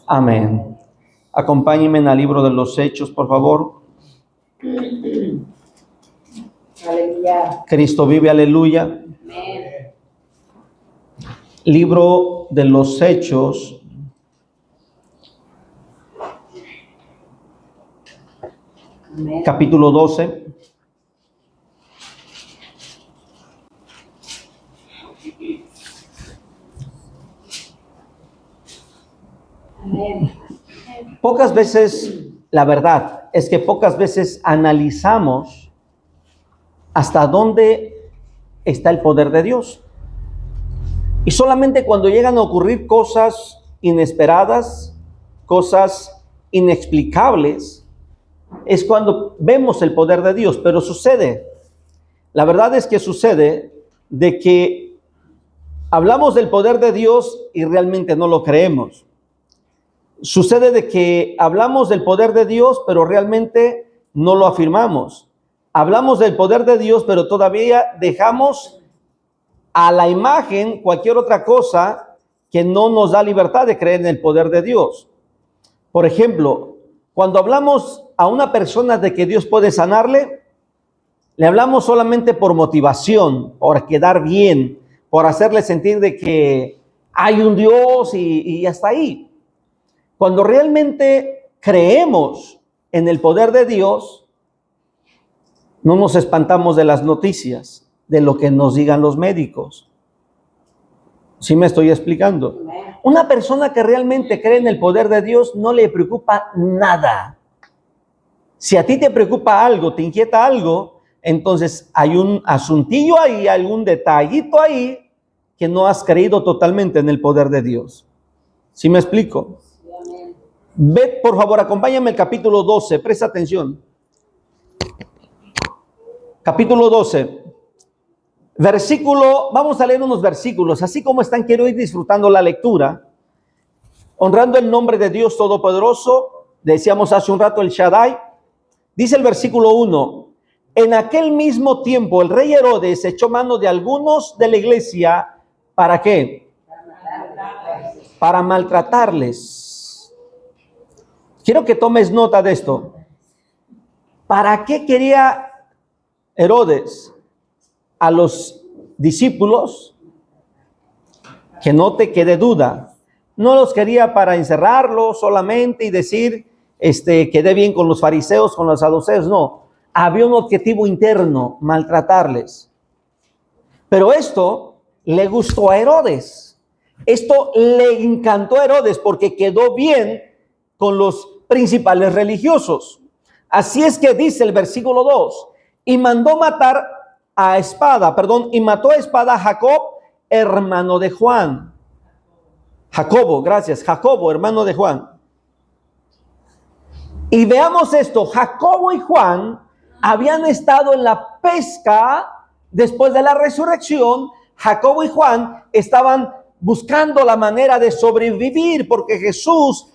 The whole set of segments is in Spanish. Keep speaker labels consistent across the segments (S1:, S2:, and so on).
S1: Amén. Acompáñenme en el libro de los Hechos, por favor.
S2: Aleluya.
S1: Cristo vive, aleluya.
S2: Amén.
S1: Libro de los Hechos,
S2: Amén.
S1: capítulo 12.
S2: Amén.
S1: Pocas veces, la verdad es que pocas veces analizamos hasta dónde está el poder de Dios. Y solamente cuando llegan a ocurrir cosas inesperadas, cosas inexplicables, es cuando vemos el poder de Dios. Pero sucede, la verdad es que sucede de que hablamos del poder de Dios y realmente no lo creemos. Sucede de que hablamos del poder de Dios, pero realmente no lo afirmamos. Hablamos del poder de Dios, pero todavía dejamos a la imagen cualquier otra cosa que no nos da libertad de creer en el poder de Dios. Por ejemplo, cuando hablamos a una persona de que Dios puede sanarle, le hablamos solamente por motivación, por quedar bien, por hacerle sentir de que hay un Dios y hasta ahí. Cuando realmente creemos en el poder de Dios, no nos espantamos de las noticias, de lo que nos digan los médicos. ¿Sí me estoy explicando? Una persona que realmente cree en el poder de Dios no le preocupa nada. Si a ti te preocupa algo, te inquieta algo, entonces hay un asuntillo ahí, algún detallito ahí que no has creído totalmente en el poder de Dios. ¿Sí me explico? Ve, por favor, acompáñame al capítulo 12, presta atención. Capítulo 12, versículo, vamos a leer unos versículos, así como están, quiero ir disfrutando la lectura, honrando el nombre de Dios Todopoderoso. Decíamos hace un rato el Shaddai. Dice el versículo 1, en aquel mismo tiempo el rey Herodes echó mano de algunos de la iglesia, ¿para qué? Para maltratarles. Quiero que tomes nota de esto. ¿Para qué quería Herodes a los discípulos? Que no te quede duda. No los quería para encerrarlos solamente y decir, quedé bien con los fariseos, con los saduceos. No, había un objetivo interno, maltratarles. Pero esto le gustó a Herodes. Esto le encantó a Herodes porque quedó bien con los principales religiosos. Así es que dice el versículo 2, y mandó matar a espada, y mató a espada a Jacob, hermano de Juan. Jacobo, gracias, Jacobo, hermano de Juan. Y veamos esto, Jacobo y Juan habían estado en la pesca después de la resurrección. Jacobo y Juan estaban buscando la manera de sobrevivir porque Jesús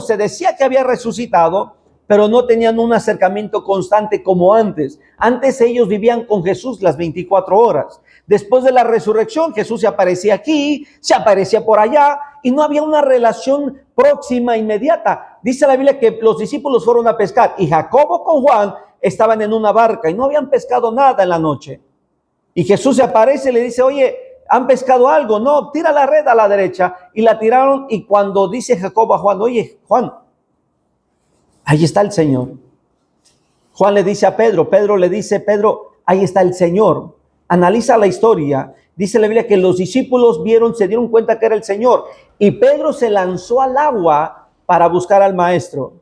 S1: se decía que había resucitado, pero no tenían un acercamiento constante como antes. Antes ellos vivían con Jesús las 24 horas. Después de la resurrección, Jesús se aparecía aquí, se aparecía por allá, y no había una relación próxima, inmediata. Dice la Biblia que los discípulos fueron a pescar, y Jacobo con Juan estaban en una barca, y no habían pescado nada en la noche. Y Jesús se aparece y le dice, oye, ¿han pescado algo? No, tira la red a la derecha. Y la tiraron, y cuando dice Jacobo a Juan, oye, Juan, ahí está el Señor. Juan le dice a Pedro, Pedro le dice, Pedro, ahí está el Señor. Analiza la historia. Dice la Biblia que los discípulos se dieron cuenta que era el Señor. Y Pedro se lanzó al agua para buscar al maestro.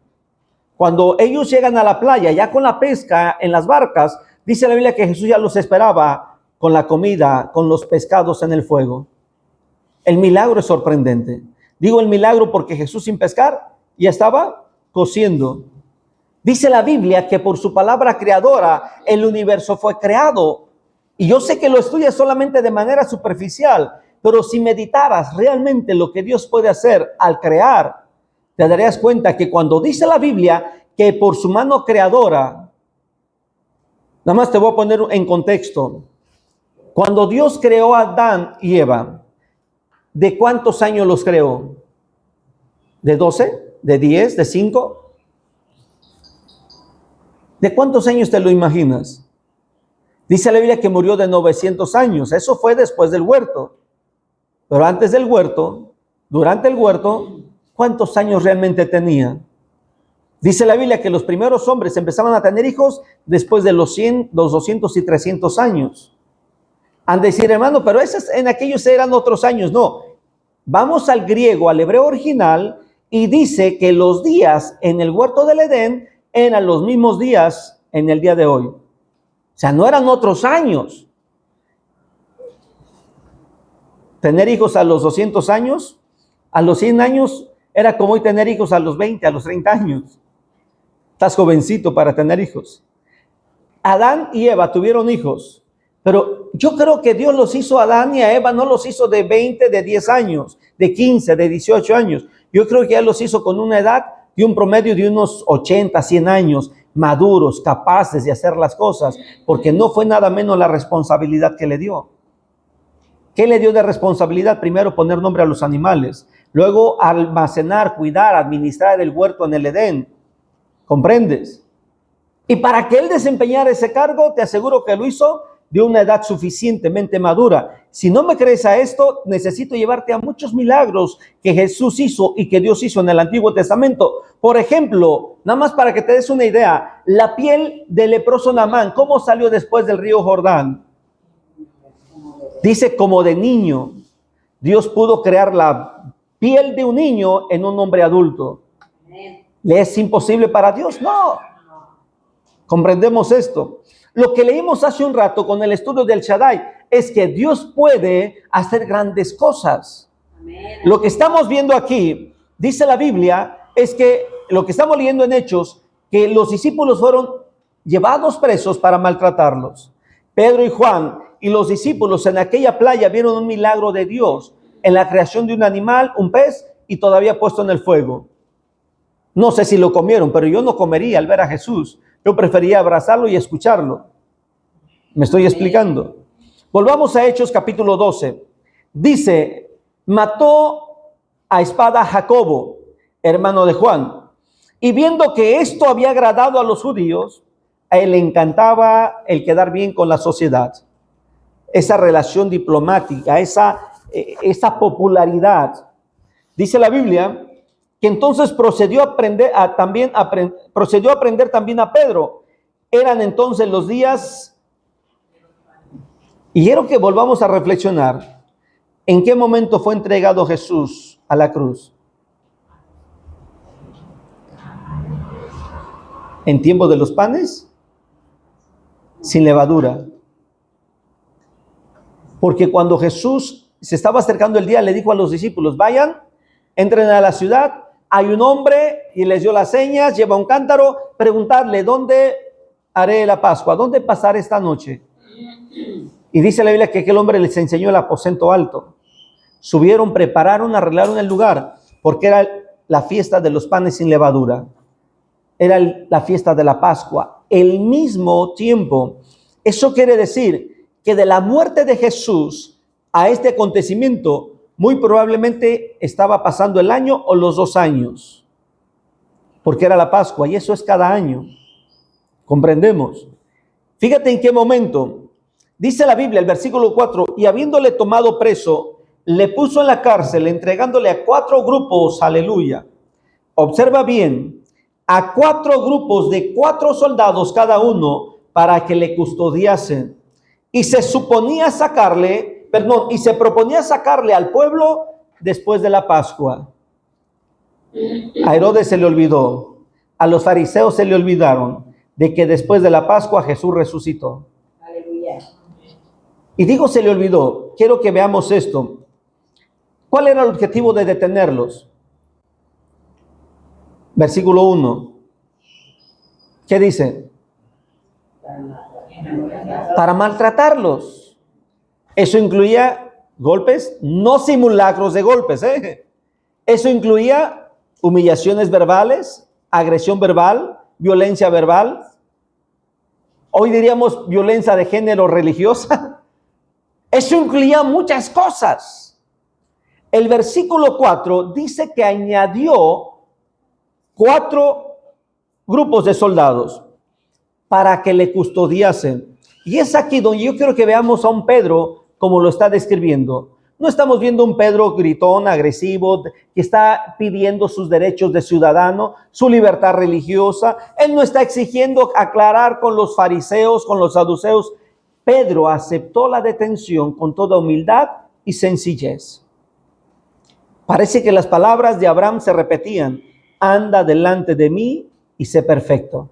S1: Cuando ellos llegan a la playa, ya con la pesca en las barcas, dice la Biblia que Jesús ya los esperaba con la comida, con los pescados en el fuego. El milagro es sorprendente. Digo el milagro porque Jesús sin pescar ya estaba cociendo. Dice la Biblia que por su palabra creadora el universo fue creado. Y yo sé que lo estudias solamente de manera superficial, pero si meditaras realmente lo que Dios puede hacer al crear, te darías cuenta que cuando dice la Biblia que por su mano creadora, nada más te voy a poner en contexto. Cuando Dios creó a Adán y Eva, ¿de cuántos años los creó? ¿De 12? ¿De 10? ¿De 5? ¿De cuántos años te lo imaginas? Dice la Biblia que murió de 900 años. Eso fue después del huerto. Pero antes del huerto, durante el huerto, ¿cuántos años realmente tenía? Dice la Biblia que los primeros hombres empezaban a tener hijos después de los 100, los 200 y 300 años. Han de decir, hermano, pero esos en aquellos eran otros años. No, vamos al griego, al hebreo original, y dice que los días en el huerto del Edén eran los mismos días en el día de hoy. O sea, no eran otros años. Tener hijos a los 200 años, a los 100 años, era como hoy tener hijos a los 20, a los 30 años. Estás jovencito para tener hijos. Adán y Eva tuvieron hijos, pero yo creo que Dios los hizo a Adán y a Eva, no los hizo de 20, de 10 años, de 15, de 18 años. Yo creo que Él los hizo con una edad de un promedio de unos 80, 100 años, maduros, capaces de hacer las cosas, porque no fue nada menos la responsabilidad que le dio. ¿Qué le dio de responsabilidad? Primero poner nombre a los animales, luego almacenar, cuidar, administrar el huerto en el Edén. ¿Comprendes? Y para que él desempeñara ese cargo, te aseguro que lo hizo de una edad suficientemente madura. Si no me crees a esto, necesito llevarte a muchos milagros que Jesús hizo y que Dios hizo en el Antiguo Testamento. Por ejemplo, nada más para que te des una idea, la piel del leproso Naamán, ¿cómo salió después del río Jordán? Dice como de niño. Dios pudo crear la piel de un niño en un hombre adulto. ¿Le es imposible para Dios? No. Comprendemos esto. Lo que leímos hace un rato con el estudio del Shaddai es que Dios puede hacer grandes cosas. Amén. Lo que estamos viendo aquí, dice la Biblia, es que lo que estamos leyendo en Hechos, que los discípulos fueron llevados presos para maltratarlos. Pedro y Juan y los discípulos en aquella playa vieron un milagro de Dios en la creación de un animal, un pez, y todavía puesto en el fuego. No sé si lo comieron, pero yo no comería al ver a Jesús. Yo prefería abrazarlo y escucharlo. ¿Me estoy explicando? Volvamos a Hechos capítulo 12. Dice, mató a espada a Jacobo, hermano de Juan. Y viendo que esto había agradado a los judíos, a él le encantaba el quedar bien con la sociedad. Esa relación diplomática, esa popularidad. Dice la Biblia que entonces procedió a aprender también a Pedro. Eran entonces los días, y quiero que volvamos a reflexionar, ¿en qué momento fue entregado Jesús a la cruz? ¿En tiempo de los panes? Sin levadura. Porque cuando Jesús se estaba acercando el día, le dijo a los discípulos, vayan, entren a la ciudad, hay un hombre y les dio las señas, lleva un cántaro, preguntarle, ¿dónde haré la Pascua? ¿Dónde pasaré esta noche? Y dice la Biblia que aquel hombre les enseñó el aposento alto. Subieron, prepararon, arreglaron el lugar, porque era la fiesta de los panes sin levadura. Era la fiesta de la Pascua. El mismo tiempo, eso quiere decir que de la muerte de Jesús a este acontecimiento, muy probablemente estaba pasando el año o los 2 años, porque era la Pascua, y eso es cada año. ¿Comprendemos? Fíjate en qué momento. Dice la Biblia, el versículo 4, y habiéndole tomado preso, le puso en la cárcel, entregándole a 4 grupos, aleluya. Observa bien, a 4 grupos de 4 soldados cada uno, para que le custodiasen. Y se proponía sacarle al pueblo después de la Pascua. A Herodes se le olvidó, a los fariseos se le olvidaron de que después de la Pascua Jesús resucitó. Aleluya. Y digo se le olvidó, quiero que veamos esto. ¿Cuál era el objetivo de detenerlos? Versículo 1. ¿Qué dice? Para maltratarlos. Eso incluía golpes, no simulacros de golpes. Eso incluía humillaciones verbales, agresión verbal, violencia verbal. Hoy diríamos violencia de género religiosa. Eso incluía muchas cosas. el versículo 4 dice que añadió 4 grupos de soldados para que le custodiasen. Y es aquí donde yo quiero que veamos a un Pedro como lo está describiendo. No estamos viendo un Pedro gritón, agresivo, que está pidiendo sus derechos de ciudadano, su libertad religiosa. Él no está exigiendo aclarar con los fariseos, con los saduceos. Pedro aceptó la detención con toda humildad y sencillez. Parece que las palabras de Abraham se repetían: anda delante de mí y sé perfecto.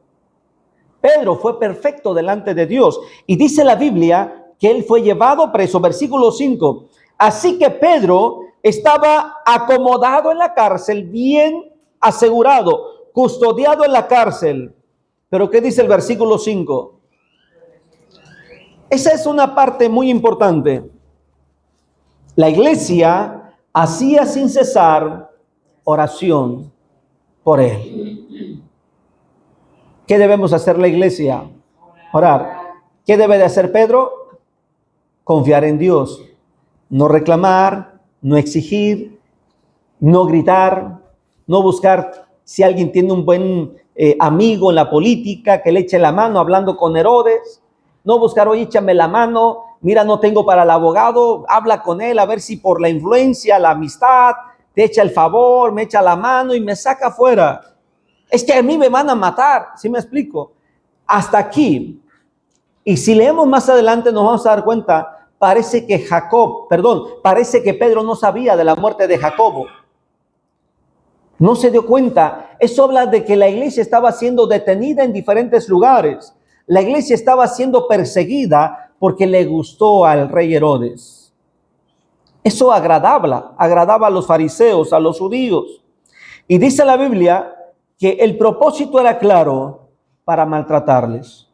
S1: Pedro fue perfecto delante de Dios. Y dice la Biblia que él fue llevado preso. Versículo 5. Así que Pedro estaba acomodado en la cárcel, bien asegurado, custodiado en la cárcel. Pero ¿qué dice el versículo 5? Esa es una parte muy importante. La iglesia hacía sin cesar oración por él. ¿Qué debemos hacer la iglesia? Orar. ¿Qué debe de hacer Pedro? Confiar en Dios. No reclamar, no exigir, no gritar, no buscar si alguien tiene un buen amigo en la política que le eche la mano hablando con Herodes. No buscar, oye, échame la mano, mira, no tengo para el abogado, habla con él a ver si por la influencia, la amistad, te echa el favor, me echa la mano y me saca afuera. Es que a mí me van a matar, ¿sí me explico? Hasta aquí. Y si leemos más adelante nos vamos a dar cuenta, parece que Pedro no sabía de la muerte de Jacobo. No se dio cuenta. Eso habla de que la iglesia estaba siendo detenida en diferentes lugares. La iglesia estaba siendo perseguida porque le gustó al rey Herodes. Eso agradaba a los fariseos, a los judíos. Y dice la Biblia que el propósito era claro: para maltratarles.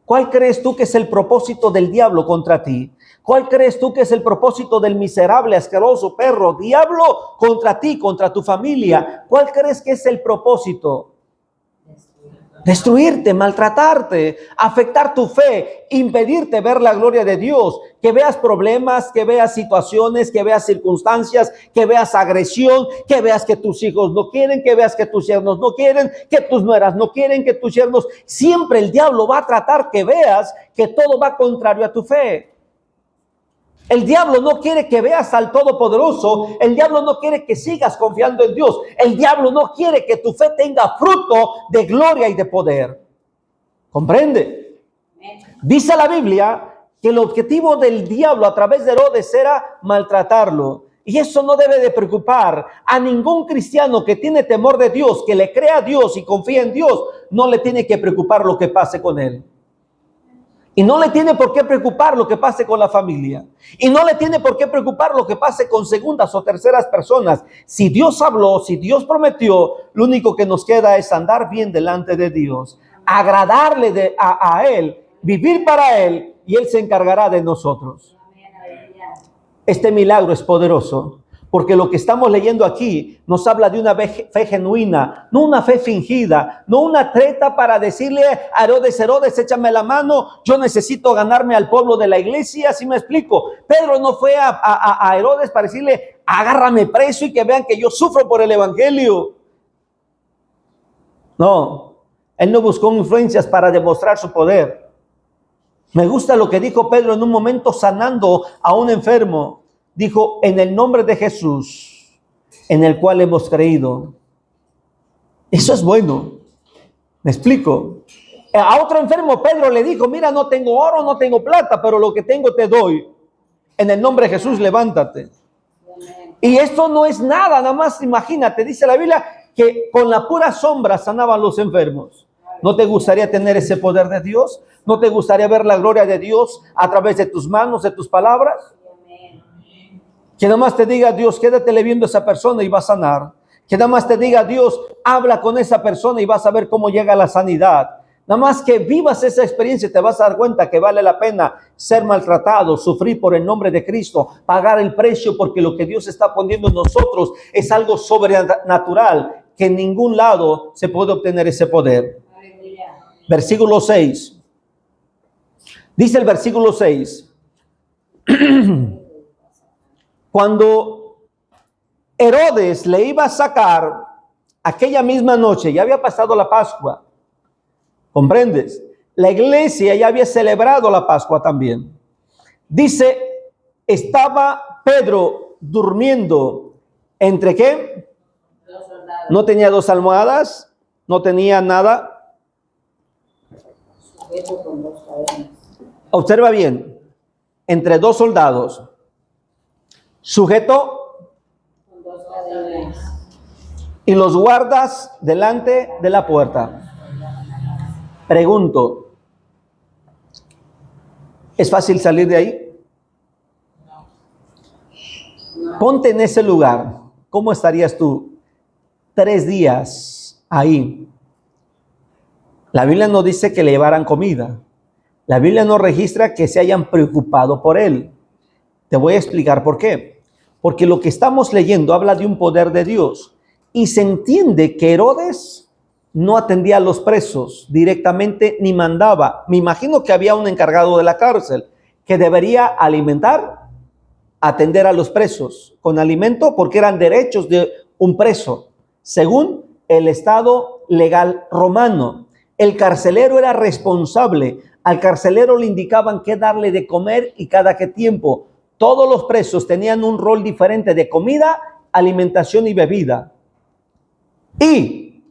S1: ¿Cuál crees tú que es el propósito del diablo contra ti? ¿Cuál crees tú que es el propósito del miserable, asqueroso perro, diablo contra ti, contra tu familia? ¿Cuál crees que es el propósito? Destruirte, maltratarte, afectar tu fe, impedirte ver la gloria de Dios, que veas problemas, que veas situaciones, que veas circunstancias, que veas agresión, que veas que tus hijos no quieren, que veas que tus yernos no quieren, que tus nueras no quieren, que tus yernos. Siempre el diablo va a tratar que veas que todo va contrario a tu fe. El diablo no quiere que veas al Todopoderoso. El diablo no quiere que sigas confiando en Dios. El diablo no quiere que tu fe tenga fruto de gloria y de poder. ¿Comprende? Dice la Biblia que el objetivo del diablo a través de Herodes era maltratarlo. Y eso no debe de preocupar a ningún cristiano que tiene temor de Dios, que le crea a Dios y confía en Dios. No le tiene que preocupar lo que pase con él. Y no le tiene por qué preocupar lo que pase con la familia. Y no le tiene por qué preocupar lo que pase con segundas o terceras personas. Si Dios habló, si Dios prometió, lo único que nos queda es andar bien delante de Dios, agradarle a Él, vivir para Él, y Él se encargará de nosotros. Este milagro es poderoso, porque lo que estamos leyendo aquí nos habla de una fe genuina, no una fe fingida, no una treta para decirle a Herodes, échame la mano, yo necesito ganarme al pueblo de la iglesia. ¿Sí me explico? Pedro no fue a Herodes para decirle, agárrame preso y que vean que yo sufro por el evangelio. No, él no buscó influencias para demostrar su poder. Me gusta lo que dijo Pedro en un momento sanando a un enfermo. Dijo, en el nombre de Jesús, en el cual hemos creído. Eso es bueno. ¿Me explico? A otro enfermo Pedro le dijo, mira, no tengo oro, no tengo plata, pero lo que tengo te doy. En el nombre de Jesús, levántate. Y esto no es nada más imagínate, dice la Biblia, que con la pura sombra sanaban los enfermos. ¿No te gustaría tener ese poder de Dios? ¿No te gustaría ver la gloria de Dios a través de tus manos, de tus palabras? Que nada más te diga Dios, quédatele viendo a esa persona y va a sanar. Que nada más te diga Dios, habla con esa persona y vas a ver cómo llega la sanidad. Nada más que vivas esa experiencia, te vas a dar cuenta que vale la pena ser maltratado, sufrir por el nombre de Cristo, pagar el precio, porque lo que Dios está poniendo en nosotros es algo sobrenatural, que en ningún lado se puede obtener ese poder. Versículo 6. Dice el versículo 6. Cuando Herodes le iba a sacar aquella misma noche, ya había pasado la Pascua, ¿comprendes? La iglesia ya había celebrado la Pascua también. Dice, estaba Pedro durmiendo, ¿entre qué?
S2: Dos soldados.
S1: No tenía 2 almohadas, no tenía nada.
S2: Sujeto con 2 cadenas.
S1: Observa bien, entre 2 soldados, sujeto
S2: Con 2 cadenas.
S1: y los guardas delante de la puerta. Pregunto, ¿es fácil salir de ahí? Ponte en ese lugar. ¿Cómo estarías tú? 3 días ahí. La Biblia no dice que le llevaran comida. La Biblia no registra que se hayan preocupado por él. Te voy a explicar por qué. Porque lo que estamos leyendo habla de un poder de Dios. Y se entiende que Herodes no atendía a los presos directamente ni mandaba. Me imagino que había un encargado de la cárcel que debería alimentar, atender a los presos con alimento, porque eran derechos de un preso, según el estado legal romano. El carcelero era responsable. Al carcelero le indicaban qué darle de comer y cada qué tiempo. Todos los presos tenían un rol diferente de comida, alimentación y bebida. Y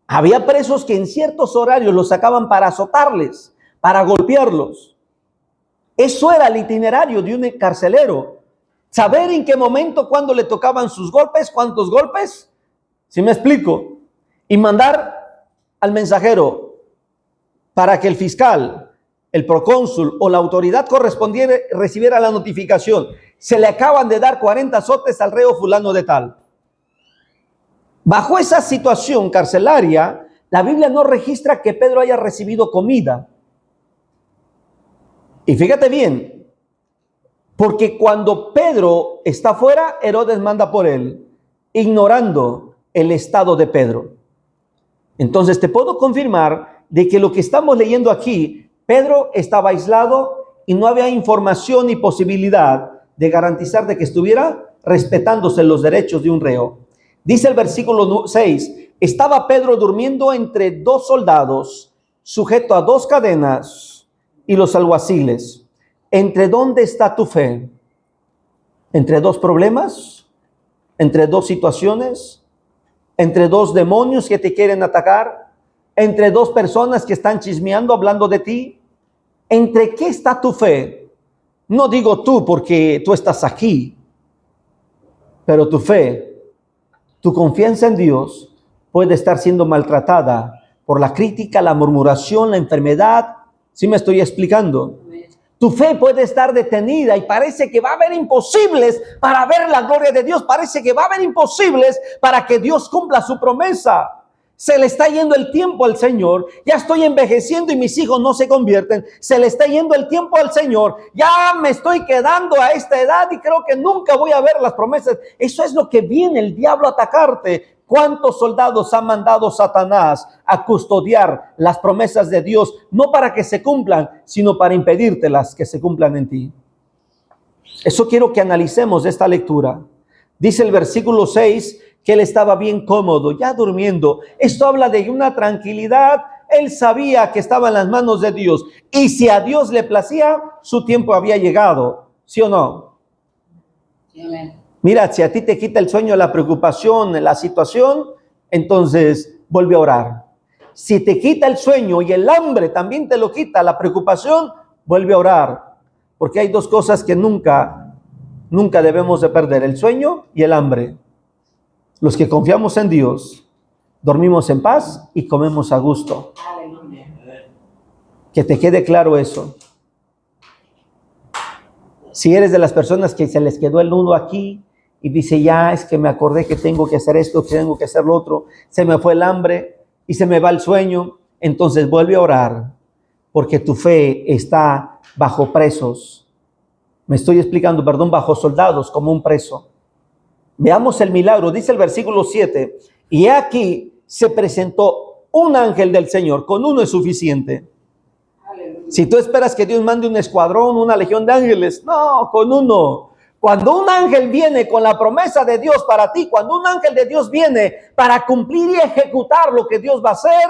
S1: había presos que en ciertos horarios los sacaban para azotarles, para golpearlos. Eso era el itinerario de un carcelero. Saber en qué momento, cuándo le tocaban sus golpes, cuántos golpes, ¿sí me explico? Y mandar al mensajero para que el fiscal, el procónsul o la autoridad correspondiente recibiera la notificación. Se le acaban de dar 40 azotes al reo fulano de tal. Bajo esa situación carcelaria, la Biblia no registra que Pedro haya recibido comida. Y fíjate bien, porque cuando Pedro está fuera, Herodes manda por él, ignorando el estado de Pedro. Entonces te puedo confirmar de que lo que estamos leyendo aquí, Pedro estaba aislado y no había información ni posibilidad de garantizar de que estuviera respetándose los derechos de un reo. Dice el versículo 6, estaba Pedro durmiendo entre 2 soldados, sujeto a 2 cadenas y los alguaciles. ¿Entre dónde está tu fe? ¿Entre 2 problemas? ¿Entre 2 situaciones? ¿Entre 2 demonios que te quieren atacar? ¿Entre 2 personas que están chismeando, hablando de ti? ¿Entre qué está tu fe? No digo tú porque tú estás aquí, pero tu fe, tu confianza en Dios puede estar siendo maltratada por la crítica, la murmuración, la enfermedad. ¿Sí me estoy explicando? Tu fe puede estar detenida y parece que va a haber imposibles para ver la gloria de Dios. Parece que va a haber imposibles para que Dios cumpla su promesa. Se le está yendo el tiempo al Señor. Ya estoy envejeciendo y mis hijos no se convierten. Se le está yendo el tiempo al Señor. Ya me estoy quedando a esta edad y creo que nunca voy a ver las promesas. Eso es lo que viene el diablo a atacarte. ¿Cuántos soldados ha mandado Satanás a custodiar las promesas de Dios? No para que se cumplan, sino para impedírtelas que se cumplan en ti. Eso quiero que analicemos de esta lectura. Dice el versículo 6 que él estaba bien cómodo, ya durmiendo. Esto habla de una tranquilidad. Él sabía que estaba en las manos de Dios. Y si a Dios le placía, su tiempo había llegado. ¿Sí o no?
S2: Sí, amén.
S1: Mira, si a ti te quita el sueño, la preocupación, la situación, entonces vuelve a orar. Si te quita el sueño y el hambre también te lo quita, la preocupación, vuelve a orar. Porque hay 2 cosas que nunca debemos de perder, el sueño y el hambre. Los que confiamos en Dios, dormimos en paz y comemos a gusto.
S2: Aleluya.
S1: Que te quede claro eso. Si eres de las personas que se les quedó el nudo aquí y dice, ya es que me acordé que tengo que hacer esto, que tengo que hacer lo otro, se me fue el hambre y se me va el sueño, entonces vuelve a orar, porque tu fe está bajo presos. Me estoy explicando, perdón, bajo soldados, como un preso. Veamos el milagro. Dice el versículo 7, y aquí se presentó un ángel del Señor. Con uno es suficiente.
S2: Aleluya.
S1: Si tú esperas que Dios mande un escuadrón, una legión de ángeles, no, con uno Cuando un ángel viene con la promesa de Dios para ti, cuando un ángel de Dios viene para cumplir y ejecutar lo que Dios va a hacer,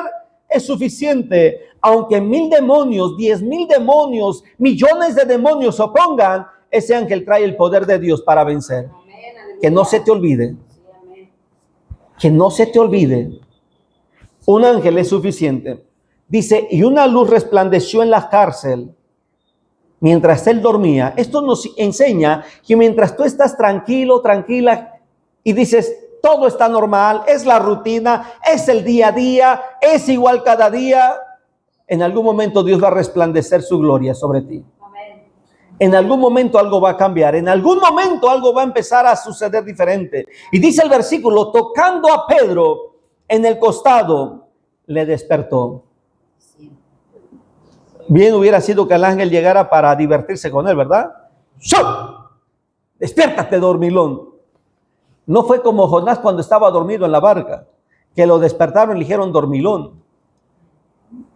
S1: es suficiente. Aunque 1000 demonios, 10,000 demonios, millones de demonios se opongan, ese ángel trae el poder de Dios para vencer. Que no se te olvide. Que no se te olvide. Un ángel es suficiente. Dice, y una luz resplandeció en la cárcel mientras él dormía. Esto nos enseña que mientras tú estás tranquilo, tranquila, y dices, todo está normal, es la rutina, es el día a día, es igual cada día, en algún momento Dios va a resplandecer su gloria sobre ti. Amén. En algún momento algo va a cambiar, en algún momento algo va a empezar a suceder diferente. Y dice el versículo, tocando a Pedro en el costado, le despertó. Bien hubiera sido que el ángel llegara para divertirse con él, ¿verdad? ¡Shoo! Despiértate, dormilón. No fue como Jonás cuando estaba dormido en la barca, que lo despertaron y le dijeron dormilón.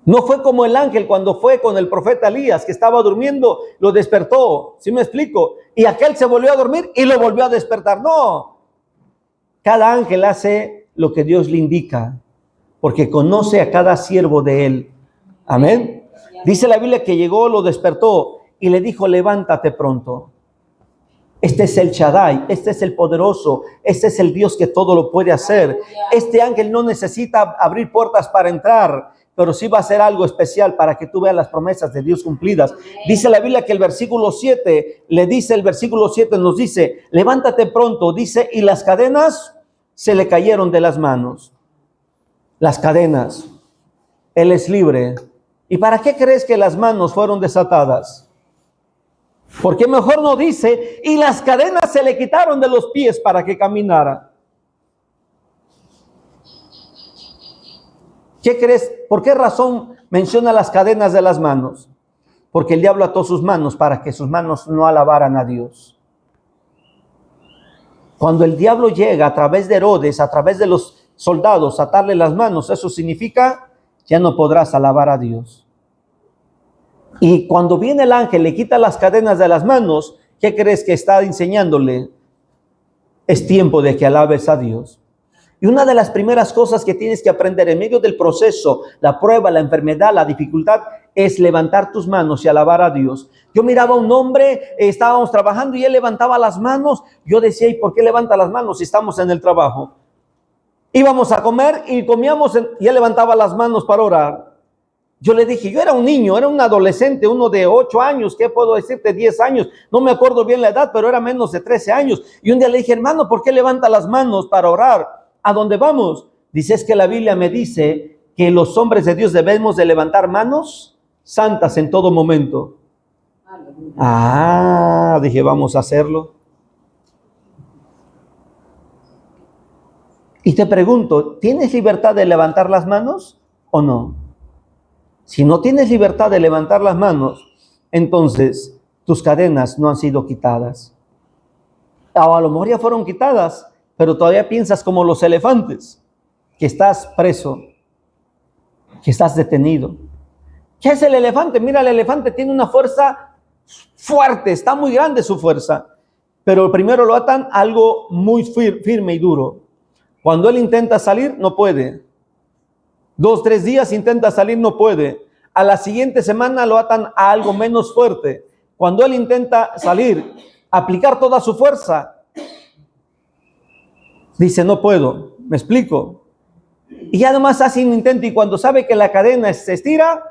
S1: No fue como el ángel cuando fue con el profeta Elías, que estaba durmiendo, lo despertó. ¿Sí me explico? Y aquel se volvió a dormir y lo volvió a despertar. No. Cada ángel hace lo que Dios le indica, porque conoce a cada siervo de él. Amén. Dice la Biblia que llegó, lo despertó y le dijo, levántate pronto. Este es el Shaddai, este es el poderoso, este es el Dios que todo lo puede hacer. Este ángel no necesita abrir puertas para entrar, pero sí va a hacer algo especial para que tú veas las promesas de Dios cumplidas. Dice la Biblia que el versículo 7, nos dice, levántate pronto, dice, y las cadenas se le cayeron de las manos. Las cadenas, él es libre. ¿Y para qué crees que las manos fueron desatadas? Porque mejor no dice, y las cadenas se le quitaron de los pies para que caminara. ¿Qué crees? ¿Por qué razón menciona las cadenas de las manos? Porque el diablo ató sus manos para que sus manos no alabaran a Dios. Cuando el diablo llega a través de Herodes, a través de los soldados, a atarle las manos, eso significa ya no podrás alabar a Dios. Y cuando viene el ángel, le quita las cadenas de las manos, ¿qué crees que está enseñándole? Es tiempo de que alabes a Dios. Y una de las primeras cosas que tienes que aprender en medio del proceso, la prueba, la enfermedad, la dificultad, es levantar tus manos y alabar a Dios. Yo miraba a un hombre, estábamos trabajando y él levantaba las manos. Yo decía, ¿y por qué levanta las manos si estamos en el trabajo? Íbamos a comer y comíamos y él levantaba las manos para orar. Yo le dije, yo era un niño, era un adolescente, uno de 8 años, ¿qué puedo decirte? 10 años, no me acuerdo bien la edad, pero era menos de 13 años. Y un día le dije, hermano, ¿por qué levanta las manos para orar? ¿A dónde vamos? Dice, es que la Biblia me dice que los hombres de Dios debemos de levantar manos santas en todo momento. Dije, vamos a hacerlo. Y te pregunto, ¿tienes libertad de levantar las manos o no? Si no tienes libertad de levantar las manos, entonces tus cadenas no han sido quitadas. O a lo mejor ya fueron quitadas, pero todavía piensas como los elefantes, que estás preso, que estás detenido. ¿Qué es el elefante? Mira, el elefante tiene una fuerza fuerte, está muy grande su fuerza, pero primero lo atan a algo muy firme y duro. Cuando él intenta salir, no puede. 2, 3 días intenta salir, no puede. A la siguiente semana lo atan a algo menos fuerte. Cuando él intenta salir, aplicar toda su fuerza, dice, no puedo. ¿Me explico? Y ya nomás hace un intento y cuando sabe que la cadena se estira,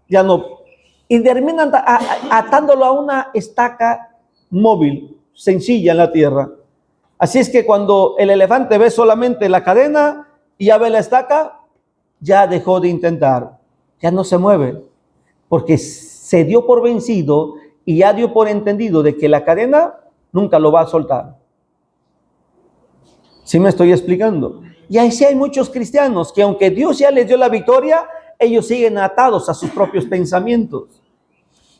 S1: ya no. Y terminan atándolo a una estaca móvil, sencilla en la tierra. Así es que cuando el elefante ve solamente la cadena y ya ve la estaca, ya dejó de intentar, ya no se mueve, porque se dio por vencido y ya dio por entendido de que la cadena nunca lo va a soltar. ¿Sí me estoy explicando? Y ahí sí hay muchos cristianos que aunque Dios ya les dio la victoria, ellos siguen atados a sus propios pensamientos.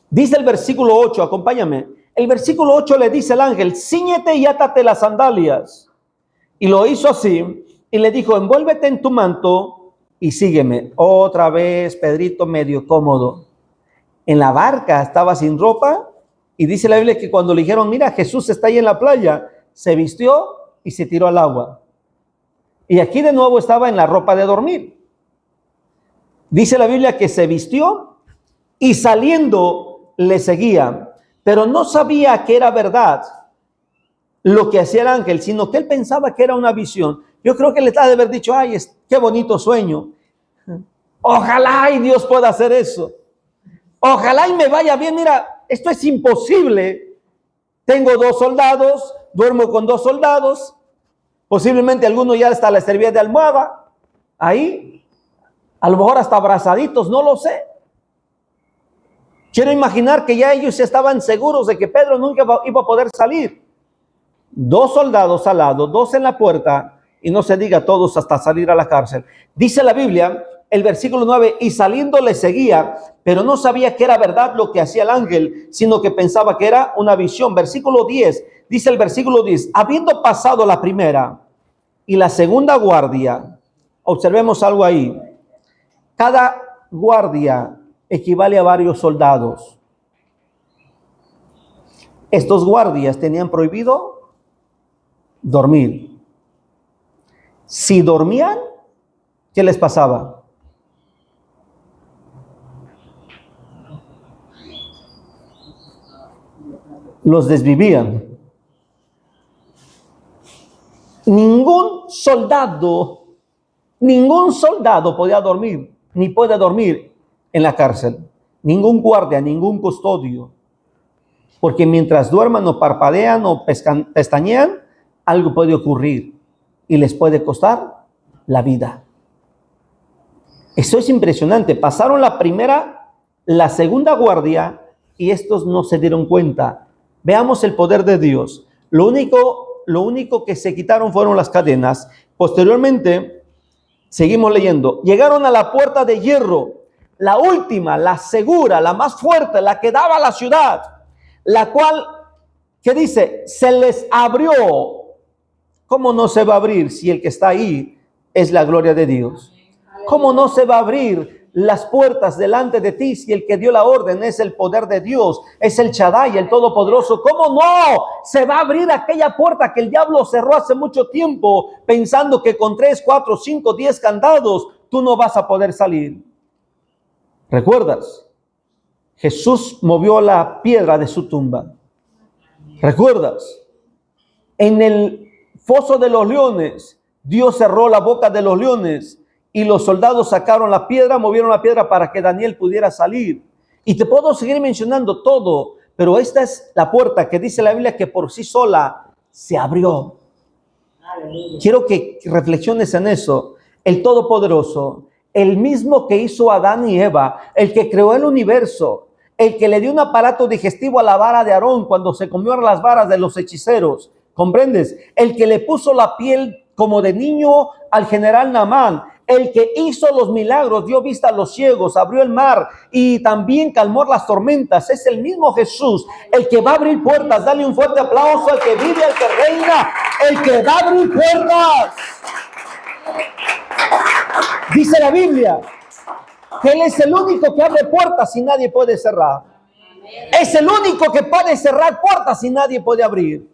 S1: Dice el versículo 8, acompáñame. El versículo 8 le dice al ángel, cíñete y átate las sandalias. Y lo hizo así y le dijo, envuélvete en tu manto y sígueme. Otra vez Pedrito medio cómodo. En la barca estaba sin ropa Y dice la Biblia que cuando le dijeron, mira, Jesús está ahí en la playa, se vistió y se tiró al agua. Y aquí de nuevo estaba en la ropa de dormir. Dice la Biblia que se vistió y saliendo le seguía, pero no sabía que era verdad lo que hacía el ángel, sino que él pensaba que era una visión. Yo creo que le ha de haber dicho, ay, qué bonito sueño. Ojalá y Dios pueda hacer eso. Ojalá y me vaya bien. Mira, esto es imposible. Tengo 2 soldados, duermo con 2 soldados. Posiblemente alguno ya hasta les servía de almohada. Ahí, a lo mejor hasta abrazaditos, no lo sé. Quiero imaginar que ya ellos estaban seguros de que Pedro nunca iba a poder salir. 2 soldados al lado, 2 en la puerta, y no se diga todos hasta salir a la cárcel. Dice la Biblia, el versículo 9, y saliendo le seguía, pero no sabía que era verdad lo que hacía el ángel, sino que pensaba que era una visión. Versículo 10, dice el versículo 10, habiendo pasado la primera y la segunda guardia, observemos algo ahí. Cada guardia equivale a varios soldados. Estos guardias tenían prohibido dormir. Si dormían, ¿qué les pasaba? Los desvivían. Ningún soldado podía dormir, ni puede dormir en la cárcel. Ningún guardia, ningún custodio. Porque mientras duerman o parpadean o pestañean, algo puede ocurrir y les puede costar la vida. Eso es impresionante. Pasaron la primera, la segunda guardia y estos no se dieron cuenta. Veamos el poder de Dios. Lo único que se quitaron fueron las cadenas. Posteriormente, seguimos leyendo. Llegaron a la puerta de hierro, la última, la segura, la más fuerte, la que daba a la ciudad, la cual, ¿qué dice? Se les abrió. ¿Cómo no se va a abrir si el que está ahí es la gloria de Dios? ¿Cómo no se va a abrir las puertas delante de ti si el que dio la orden es el poder de Dios, es el Shaddai, el Todopoderoso? ¿Cómo no se va a abrir aquella puerta que el diablo cerró hace mucho tiempo pensando que con 3, 4, 5, 10 candados tú no vas a poder salir? ¿Recuerdas? Jesús movió la piedra de su tumba. ¿Recuerdas? En el foso de los leones, Dios cerró la boca de los leones y los soldados sacaron la piedra, movieron la piedra para que Daniel pudiera salir. Y te puedo seguir mencionando todo, pero esta es la puerta que dice la Biblia que por sí sola se abrió. Aleluya. Quiero que reflexiones en eso. El Todopoderoso, el mismo que hizo a Adán y Eva, el que creó el universo, el que le dio un aparato digestivo a la vara de Aarón cuando se comió las varas de los hechiceros, ¿comprendes? El que le puso la piel como de niño al general Naamán, el que hizo los milagros, dio vista a los ciegos, abrió el mar y también calmó las tormentas. Es el mismo Jesús, el que va a abrir puertas. Dale un fuerte aplauso al que vive, al que reina, el que va a abrir puertas. Dice la Biblia que Él es el único que abre puertas y nadie puede cerrar. Es el único que puede cerrar puertas y nadie puede abrir.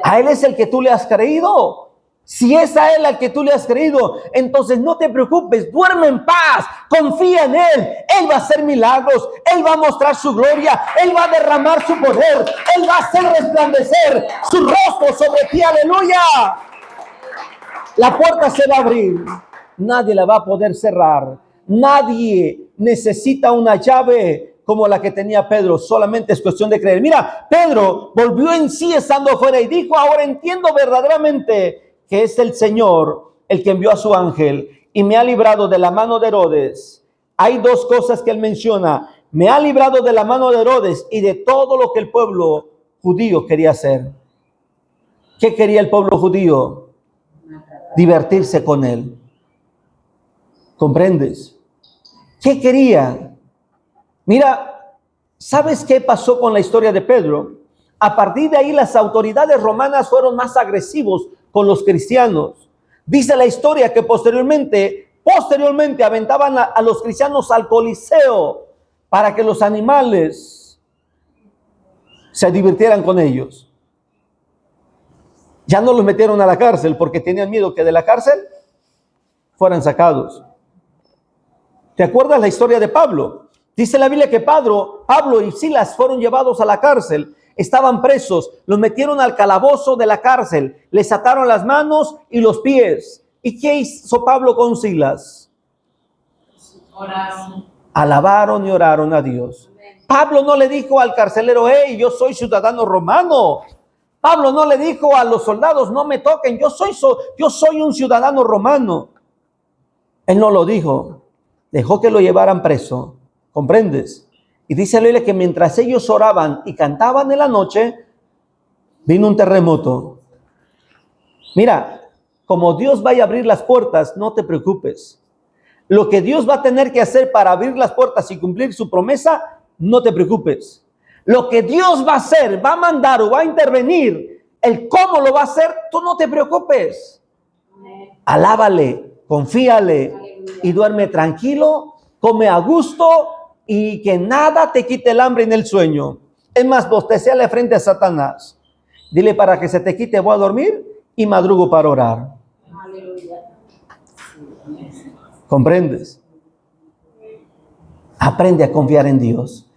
S1: A Él es el que tú le has creído. Si es a Él al que tú le has creído, entonces no te preocupes, duerme en paz, confía en Él. Él va a hacer milagros, Él va a mostrar su gloria, Él va a derramar su poder, Él va a hacer resplandecer su rostro sobre ti, aleluya. La puerta se va a abrir, nadie la va a poder cerrar. Nadie necesita una llave como la que tenía Pedro, solamente es cuestión de creer. Mira, Pedro volvió en sí estando afuera y dijo, ahora entiendo verdaderamente que es el Señor el que envió a su ángel y me ha librado de la mano de Herodes. Hay 2 cosas que él menciona: me ha librado de la mano de Herodes y de todo lo que el pueblo judío quería hacer. ¿Qué quería el pueblo judío? Divertirse con él. ¿Comprendes? ¿Qué quería? Mira, ¿sabes qué pasó con la historia de Pedro? A partir de ahí las autoridades romanas fueron más agresivos con los cristianos. Dice la historia que posteriormente aventaban a los cristianos al Coliseo para que los animales se divirtieran con ellos. Ya no los metieron a la cárcel porque tenían miedo que de la cárcel fueran sacados. ¿Te acuerdas la historia de Pablo? Dice la Biblia que Pablo y Silas fueron llevados a la cárcel. Estaban presos, los metieron al calabozo de la cárcel, les ataron las manos y los pies. ¿Y qué hizo Pablo con Silas?
S2: Oraron.
S1: Alabaron y oraron a Dios. Pablo no le dijo al carcelero, hey, yo soy ciudadano romano. Pablo no le dijo a los soldados, no me toquen, yo soy un ciudadano romano. Él no lo dijo, dejó que lo llevaran preso, ¿comprendes? Y dice la Biblia que mientras ellos oraban y cantaban en la noche, vino un terremoto. Mira, como Dios vaya a abrir las puertas, no te preocupes. Lo que Dios va a tener que hacer para abrir las puertas y cumplir su promesa, no te preocupes. Lo que Dios va a hacer, va a mandar o va a intervenir, el cómo lo va a hacer, tú no te preocupes. Alábale, confíale y duerme tranquilo, come a gusto y que nada te quite el hambre en el sueño. Es más, bostecéale frente a Satanás. Dile, para que se te quite voy a dormir y madrugo para orar. ¿Comprendes? Aprende a confiar en Dios.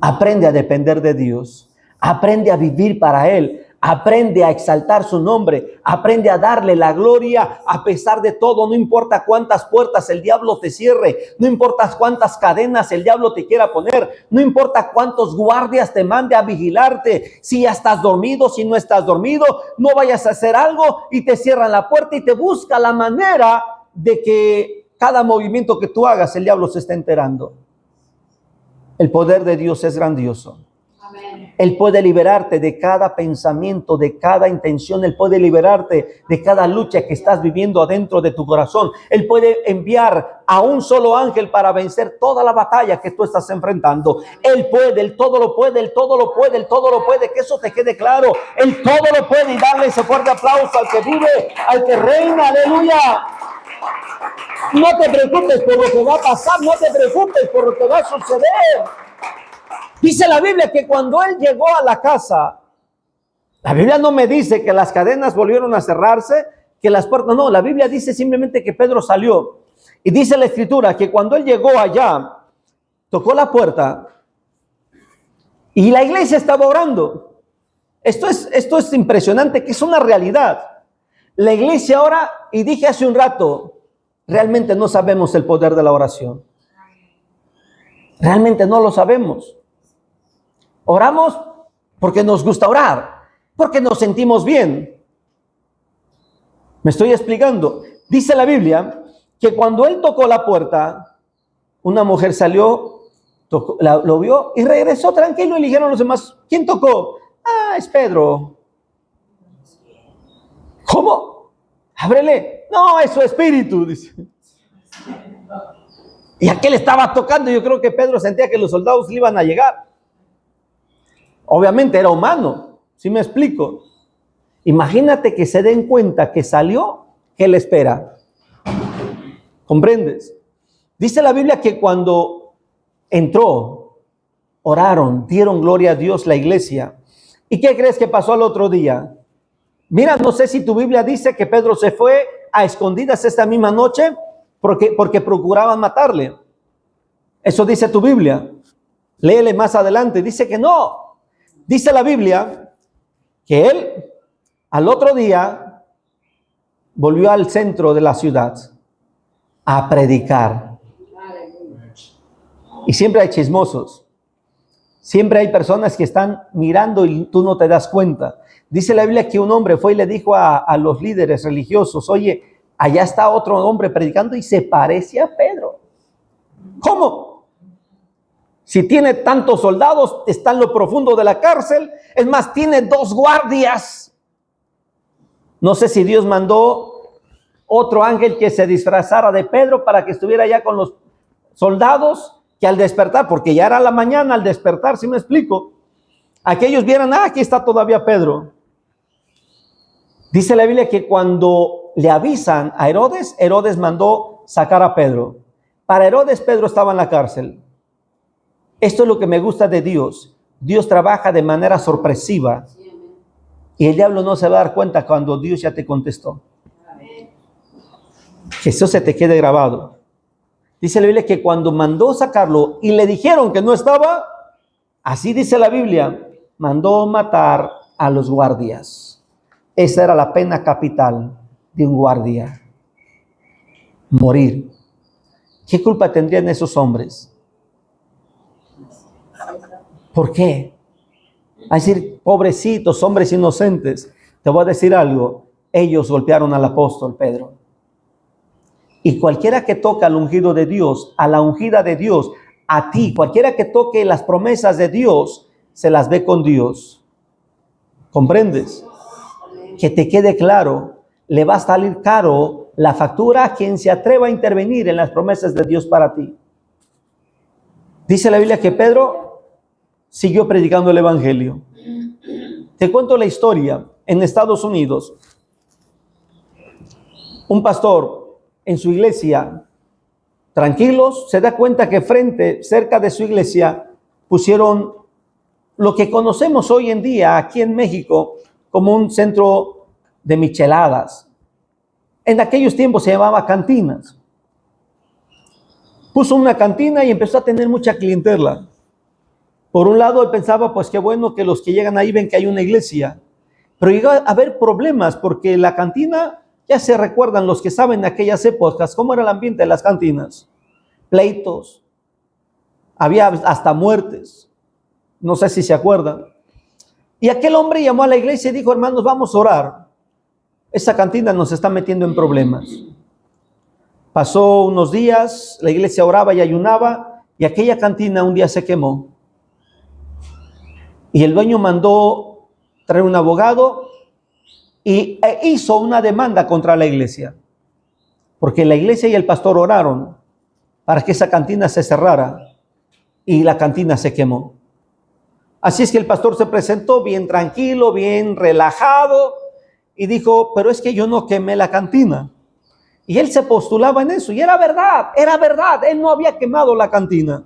S1: Aprende a depender de Dios. Aprende a vivir para Él. Aprende a exaltar su nombre. Aprende a darle la gloria a pesar de todo. No importa cuántas puertas el diablo te cierre. No importa cuántas cadenas el diablo te quiera poner. No importa cuántos guardias te mande a vigilarte. Si ya estás dormido, si no estás dormido, no vayas a hacer algo y te cierran la puerta y te busca la manera de que cada movimiento que tú hagas, el diablo se está enterando. El poder de Dios es grandioso. Amén. Él puede liberarte de cada pensamiento, de cada intención. Él puede liberarte de cada lucha que estás viviendo adentro de tu corazón. Él puede enviar a un solo ángel para vencer toda la batalla que tú estás enfrentando. Él puede, Él todo lo puede, Él todo lo puede, Él todo lo puede. Que eso te quede claro. Él todo lo puede, y darle ese fuerte aplauso al que vive, al que reina. Aleluya. No te preocupes por lo que va a pasar, no te preocupes por lo que va a suceder. Dice la Biblia que cuando él llegó a la casa, la Biblia no me dice que las cadenas volvieron a cerrarse, que las puertas, no, la Biblia dice simplemente que Pedro salió. Y dice la Escritura que cuando él llegó allá, tocó la puerta y la iglesia estaba orando. Esto es impresionante, que es una realidad. La iglesia ora, y dije hace un rato, realmente no sabemos el poder de la oración. Realmente no lo sabemos. Oramos porque nos gusta orar, porque nos sentimos bien. ¿Me estoy explicando? Dice la Biblia que cuando él tocó la puerta, una mujer salió, lo vio y regresó tranquilo, y le dijeron los demás, ¿quién tocó? Ah, es Pedro. ¿Cómo? Ábrele. No, es su espíritu, dice. Y aquel estaba tocando. Yo creo que Pedro sentía que los soldados le iban a llegar. Obviamente era humano, ¿sí me explico? Imagínate que se den cuenta que salió, ¿qué le espera? ¿Comprendes? Dice la Biblia que cuando entró, oraron, dieron gloria a Dios la iglesia. ¿Y qué crees que pasó al otro día? Mira, no sé si tu Biblia dice que Pedro se fue a escondidas esta misma noche porque procuraban matarle. Eso dice tu Biblia. Léele más adelante. Dice que no. Dice la Biblia que él al otro día volvió al centro de la ciudad a predicar. Y siempre hay chismosos. Siempre hay personas que están mirando y tú no te das cuenta. Dice la Biblia que un hombre fue y le dijo a los líderes religiosos, oye, allá está otro hombre predicando y se parece a Pedro. ¿Cómo? Si tiene tantos soldados, está en lo profundo de la cárcel. Es más, tiene 2 guardias. No sé si Dios mandó otro ángel que se disfrazara de Pedro para que estuviera allá con los soldados, que al despertar, porque ya era la mañana, al despertar, ¿sí me explico? Aquellos vieran, aquí está todavía Pedro. Dice la Biblia que cuando le avisan a Herodes, Herodes mandó sacar a Pedro. Para Herodes, Pedro estaba en la cárcel. Esto es lo que me gusta de Dios. Dios trabaja de manera sorpresiva
S2: Sí, amén.
S1: y el diablo no se va a dar cuenta cuando Dios ya te contestó.
S2: Amén.
S1: Que eso se te quede grabado. Dice la Biblia que cuando mandó sacarlo y le dijeron que no estaba, así dice la Biblia, mandó matar a los guardias. Esa era la pena capital de un guardia. Morir. ¿Qué culpa tendrían esos hombres? ¿Por qué? A decir, pobrecitos, hombres inocentes. Te voy a decir algo. Ellos golpearon al apóstol Pedro. Y cualquiera que toca al ungido de Dios, a la ungida de Dios, a ti, cualquiera que toque las promesas de Dios, se las ve con Dios. ¿Comprendes? Que te quede claro, le va a salir caro la factura a quien se atreva a intervenir en las promesas de Dios para ti. Dice la Biblia que Pedro siguió predicando el evangelio. Te cuento la historia. En Estados Unidos, un pastor en su iglesia, tranquilos, se da cuenta que cerca de su iglesia, pusieron lo que conocemos hoy en día aquí en México como un centro de micheladas. En aquellos tiempos se llamaba cantinas. Puso una cantina y empezó a tener mucha clientela. Por un lado, él pensaba, pues qué bueno que los que llegan ahí ven que hay una iglesia. Pero llegó a haber problemas porque la cantina, ya se recuerdan los que saben de aquellas épocas, cómo era el ambiente de las cantinas. Pleitos, había hasta muertes. No sé si se acuerdan. Y aquel hombre llamó a la iglesia y dijo, hermanos, vamos a orar. Esa cantina nos está metiendo en problemas. Pasó unos días, la iglesia oraba y ayunaba, y aquella cantina un día se quemó. Y el dueño mandó traer un abogado e hizo una demanda contra la iglesia. Porque la iglesia y el pastor oraron para que esa cantina se cerrara y la cantina se quemó. Así es que el pastor se presentó bien tranquilo, bien relajado y dijo, pero es que yo no quemé la cantina. Y él se postulaba en eso y era verdad, él no había quemado la cantina.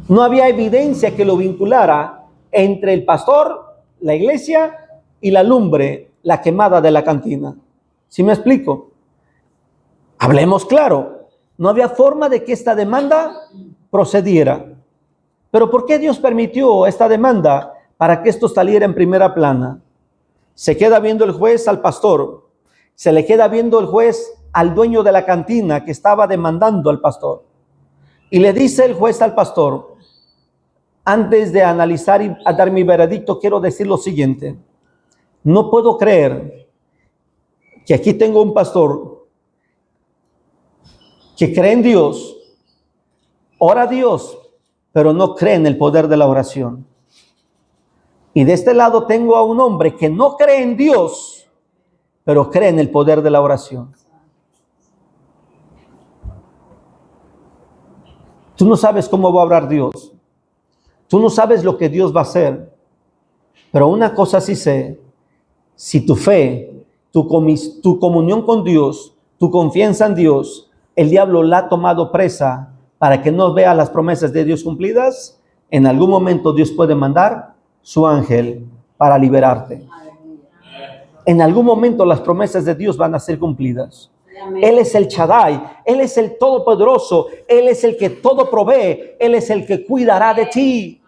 S1: No había evidencia que lo vinculara entre el pastor, la iglesia y la lumbre, la quemada de la cantina. ¿Sí me explico? Hablemos claro, no había forma de que esta demanda procediera. Pero ¿por qué Dios permitió esta demanda? Para que esto saliera en primera plana. Se queda viendo el juez al pastor, se le queda viendo el juez al dueño de la cantina que estaba demandando al pastor. Y le dice el juez al pastor, antes de analizar y a dar mi veredicto, quiero decir lo siguiente. No puedo creer que aquí tengo un pastor que cree en Dios, ora a Dios, pero no cree en el poder de la oración. Y de este lado tengo a un hombre que no cree en Dios, pero cree en el poder de la oración. Tú no sabes cómo va a obrar Dios. Tú no sabes lo que Dios va a hacer. Pero una cosa sí sé, si tu fe, tu comunión con Dios, tu confianza en Dios, el diablo la ha tomado presa para que no vea las promesas de Dios cumplidas, en algún momento Dios puede mandar su ángel para liberarte. En algún momento las promesas de Dios van a ser cumplidas. Él es el Shaddai, Él es el Todopoderoso, Él es el que todo provee, Él es el que cuidará de ti.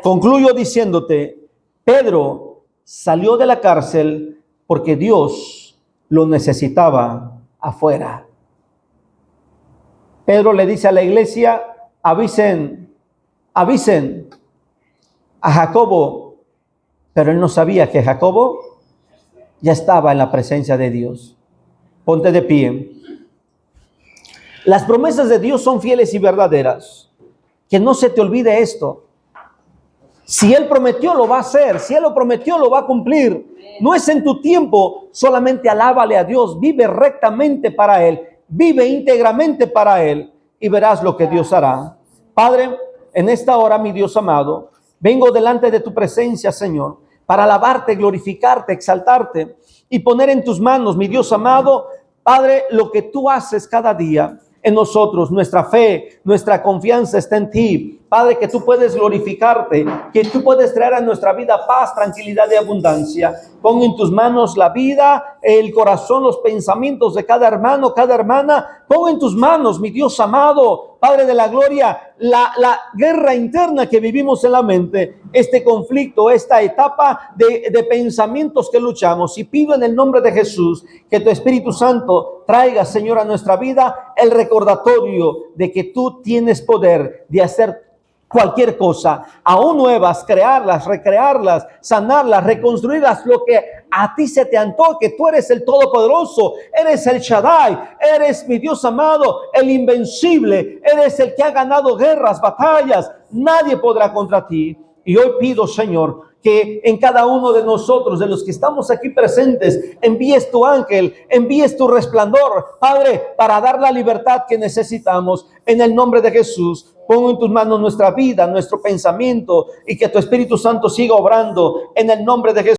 S1: Concluyo diciéndote, Pedro salió de la cárcel porque Dios lo necesitaba afuera. Pedro le dice a la iglesia, avisen a Jacobo, pero él no sabía que Jacobo ya estaba en la presencia de Dios. Ponte de pie. Las promesas de Dios son fieles y verdaderas. Que no se te olvide esto. Si Él prometió, lo va a hacer. Si Él lo prometió, lo va a cumplir. No es en tu tiempo, solamente alábale a Dios. Vive rectamente para Él. Vive íntegramente para Él. Y verás lo que Dios hará. Padre, en esta hora, mi Dios amado, vengo delante de tu presencia, Señor, para alabarte, glorificarte, exaltarte y poner en tus manos, mi Dios amado, Padre, lo que tú haces cada día en nosotros. Nuestra fe, nuestra confianza está en ti. Padre, que tú puedes glorificarte, que tú puedes traer a nuestra vida paz, tranquilidad y abundancia. Pon en tus manos la vida, el corazón, los pensamientos de cada hermano, cada hermana. Pon en tus manos, mi Dios amado, Padre de la gloria, la guerra interna que vivimos en la mente, este conflicto, esta etapa de pensamientos que luchamos. Y pido en el nombre de Jesús que tu Espíritu Santo traiga, Señor, a nuestra vida el recordatorio de que tú tienes poder de hacer cualquier cosa, aún nuevas, crearlas, recrearlas, sanarlas, reconstruirlas, lo que a ti se te antoje. Tú eres el Todopoderoso, eres el Shaddai, eres mi Dios amado, el invencible, eres el que ha ganado guerras, batallas. Nadie podrá contra ti. Y hoy pido, Señor, que en cada uno de nosotros, de los que estamos aquí presentes, envíes tu ángel, envíes tu resplandor, Padre, para dar la libertad que necesitamos. En el nombre de Jesús, pon en tus manos nuestra vida, nuestro pensamiento, y que tu Espíritu Santo siga obrando en el nombre de Jesús.